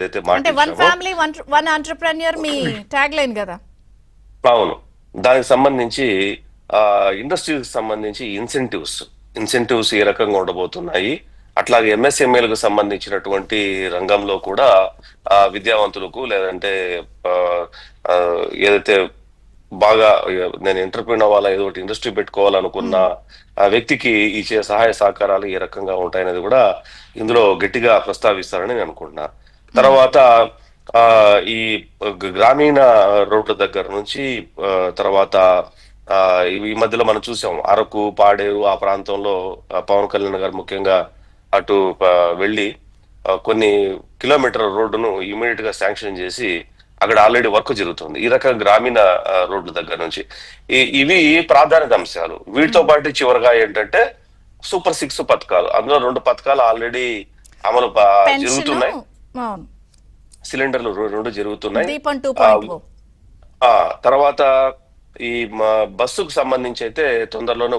ఏదైతే అంటే one మాటిచ్చామో family one entrepreneur మీ tag line కదా. అవును. దానికి సంబంధించి ఇండస్ట్రీకి సంబంధించి ఇన్సెంటివ్స్ ఏ రకంగా ఉండబోతున్నాయి, అట్లాగే ఎంఎస్ఎంఈలకు సంబంధించినటువంటి రంగంలో కూడా విద్యావంతులకు లేదంటే ఆ, ఆ, ఏదైతే బాగా నేను ఎంటర్ప్రీన్ అవ్వాలా, ఏదో ఒకటి ఇండస్ట్రీ పెట్టుకోవాలనుకున్న హ్మ్. ఆ వ్యక్తికి ఇచ్చే సహాయ సహకారాలు ఏ రకంగా ఉంటాయనేది కూడా ఇందులో గట్టిగా ప్రస్తావిస్తారని నేను అనుకుంటున్నా. హ్మ్. తర్వాత ఆ ఈ గ్రామీణ రోడ్ల దగ్గర నుంచి ఆ, తర్వాత ఆ ఈ మధ్యలో మనం చూసాం అరకు, పాడేరు ఆ ప్రాంతంలో పవన్ కళ్యాణ్ గారు ముఖ్యంగా అటు వెళ్ళి కొన్ని కిలోమీటర్ల రోడ్డును ఇమీడియట్ గా శాంక్షన్ చేసి అక్కడ ఆల్రెడీ వర్క్ జరుగుతుంది. ఈ రకంగా గ్రామీణ రోడ్ల దగ్గర నుంచి ఇవి ప్రాధాన్యత అంశాలు. వీటితో హ్మ్. పాటు చివరగా ఏంటంటే సూపర్ 6 పథకాలు, అందులో 2 పథకాలు ఆల్రెడీ అమలు పెన్షను. జరుగుతున్నాయి. అవును. సిలిండర్లు రెండు జరుగుతున్నాయి. దీపం ఆ 2.0. ఆ తర్వాత ఈ బస్సుకు సంబంధించి అయితే తొందరలోనే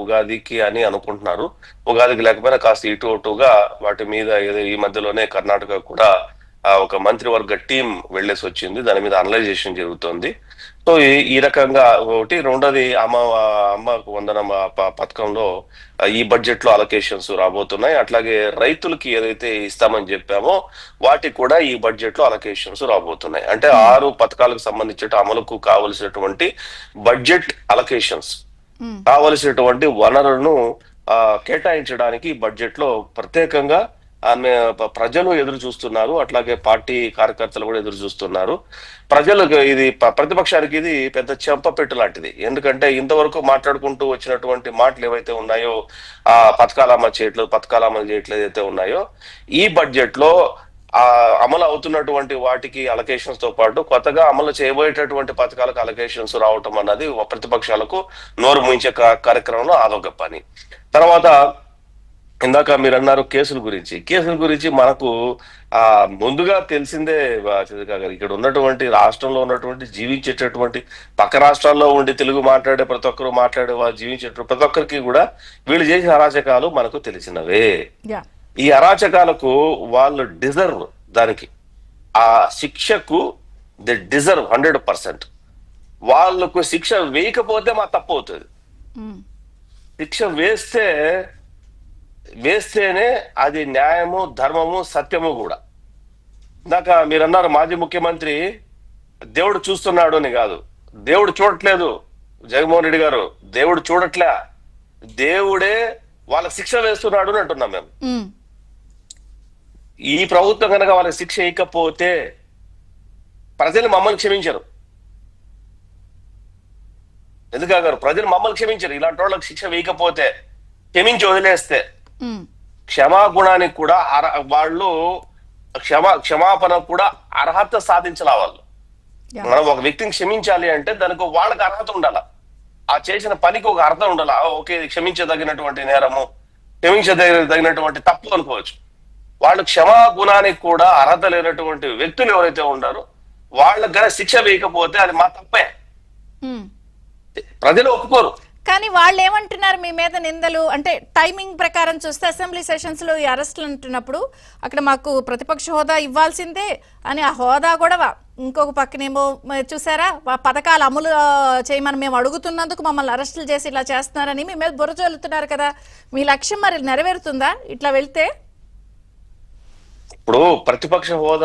ఉగాదికి అని అనుకుంటున్నారు. ఉగాదికి లేకపోయినా కాస్త ఇటు అటుగా వాటి మీద ఏదో ఈ మధ్యలోనే కర్ణాటక కూడా ఒక మంత్రివర్గ టీం వెళ్ళేసి వచ్చింది. దాని మీద అనలైజేషన్ జరుగుతోంది. సో ఈ రకంగా ఒకటి. రెండోది అమ్మకు వందనం పథకంలో ఈ బడ్జెట్ లో అలొకేషన్స్ రాబోతున్నాయి. అట్లాగే రైతులకి ఏదైతే ఇస్తామని చెప్పామో వాటికి కూడా ఈ బడ్జెట్ లో అలొకేషన్స్ రాబోతున్నాయి. అంటే హ్మ్. 6 పథకాలకు సంబంధించిన అమలుకు కావలసినటువంటి బడ్జెట్ అలొకేషన్స్, హ్మ్. కావలసినటువంటి వనరులను కేటాయించడానికి బడ్జెట్ లో ప్రత్యేకంగా ఆమె ప్రజలు ఎదురు చూస్తున్నారు. అట్లాగే పార్టీ కార్యకర్తలు కూడా ఎదురు చూస్తున్నారు. ప్రజలకు ఇది ప్రతిపక్షానికి ఇది పెద్ద చెంపపెట్టు లాంటిది. ఎందుకంటే ఇంతవరకు మాట్లాడుకుంటూ వచ్చినటువంటి మాటలు ఏవైతే ఉన్నాయో, పథకాలు అమలు చేయట్లేదు అయితే ఉన్నాయో, ఈ బడ్జెట్ లో ఆ అమలు అవుతున్నటువంటి వాటికి అలొకేషన్స్ తో పాటు కొత్తగా అమలు చేయబోయేటటువంటి పథకాలకు అలొకేషన్స్ రావటం అన్నది ప్రతిపక్షాలకు నోరు మూయించే కార్యక్రమంలో అదొక పని. తర్వాత ఇందాక మీరు అన్నారు కేసుల గురించి మనకు ముందుగా తెలిసిందే. చంద్రిక గారు, ఇక్కడ ఉన్నటువంటి రాష్ట్రంలో ఉన్నటువంటి జీవించేటటువంటి పక్క రాష్ట్రాల్లో ఉండి తెలుగు మాట్లాడే ప్రతి ఒక్కరు జీవించేటటువంటి ప్రతి ఒక్కరికి కూడా వీళ్ళు చేసే అరాచకాలు మనకు తెలిసినవే. యా. ఈ అరాచకాలకు వాళ్ళు డిజర్వ్, దానికి ఆ శిక్షకు ది డిజర్వ్ 100%. వాళ్ళకు శిక్ష వేయకపోతే మా తప్పు అవుతుంది. హ్మ్. శిక్ష వేస్తేనే అది న్యాయము, ధర్మము, సత్యము కూడా. ఇందాక మీరు అన్నారు మాజీ ముఖ్యమంత్రి దేవుడు చూస్తున్నాడు అని. కాదు, దేవుడు చూడట్లేదు జగన్మోహన్ రెడ్డి గారు, దేవుడు చూడట్లే, దేవుడే వాళ్ళకి శిక్ష వేస్తున్నాడు అని అంటున్నాం మేము. హ్మ్. ఈ ప్రభుత్వం కనుక వాళ్ళకి శిక్ష వేయకపోతే ప్రజలు మమ్మల్ని క్షమించరు. ఎందుకు ప్రజలు మమ్మల్ని క్షమించరు. ఇలాంటి వాళ్ళకి శిక్ష వేయకపోతే, క్షమించి వదిలేస్తే, హ్మ్. క్షమాగుణానికి కూడా వాళ్ళు క్షమాపణ కూడా అర్హత సాధించాల వాళ్ళు. యా. మనం ఒక వ్యక్తిని క్షమించాలి అంటే దానికి వాళ్ళకి అర్హత ఉండాల, ఆ చేసిన పనికి ఒక అర్థం ఉండాలి. ఓకే, క్షమించదగినటువంటి నేరము, క్షమించదగినటువంటి తప్పు అనుకోవచ్చు. వాళ్ళు క్షమాగుణానికి కూడా అర్హత లేనటువంటి వ్యక్తులు ఎవరైతే ఉన్నారో వాళ్ళకి గన శిక్ష వేయకపోతే అది మా తప్పే. హ్మ్. ప్రజలు ఒప్పుకోరు. కానీ వాళ్ళు ఏమంటున్నారు మీ మీద నిందలు అంటే టైమింగ్ ప్రకారం చూస్తే అసెంబ్లీ సెషన్స్ లో ఈ అరెస్టులు అంటున్నప్పుడు అక్కడ మాకు ప్రతిపక్ష హోదా ఇవ్వాల్సిందే అని, ఆ హోదా కూడా ఇంకొక పక్కనేమో చూసారా పథకాలు అమలు చేయమని మేము అడుగుతున్నందుకు మమ్మల్ని అరెస్టులు చేసి ఇలా చేస్తున్నారని మీ మీద బుర్ర చల్లుతున్నారు కదా. మీ లక్ష్యం మరి నెరవేరుతుందా ఇట్లా వెళ్తే? ఇప్పుడు ప్రతిపక్ష హోదా